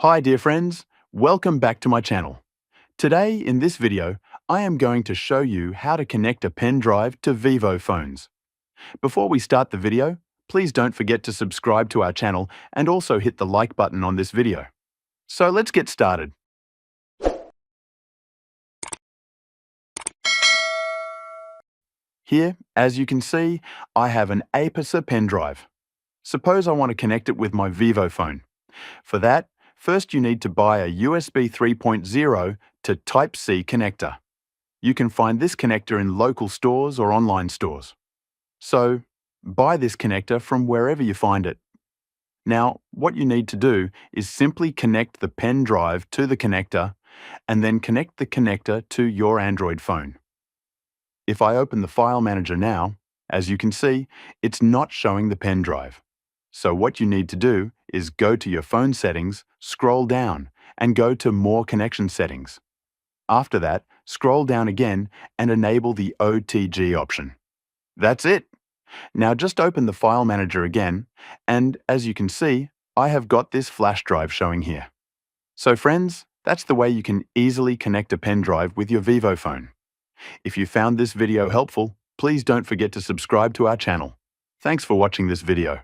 Hi dear friends, welcome back to my channel. Today in this video, I am going to show you how to connect a pen drive to Vivo phones. Before we start the video, please don't forget to subscribe to our channel and also hit the like button on this video. So let's get started. Here, as you can see, I have an Acer pen drive. Suppose I want to connect it with my Vivo phone. For that, first you need to buy a USB 3.0 to Type-C connector. You can find this connector in local stores or online stores. So, buy this connector from wherever you find it. Now, what you need to do is simply connect the pen drive to the connector and then connect the connector to your Android phone. If I open the file manager now, as you can see, it's not showing the pen drive. So what you need to do is go to your phone settings, scroll down, and go to More Connection Settings. After that, scroll down again and enable the OTG option. That's it! Now just open the file manager again, and as you can see, I have got this flash drive showing here. So friends, that's the way you can easily connect a pen drive with your Vivo phone. If you found this video helpful, please don't forget to subscribe to our channel. Thanks for watching this video.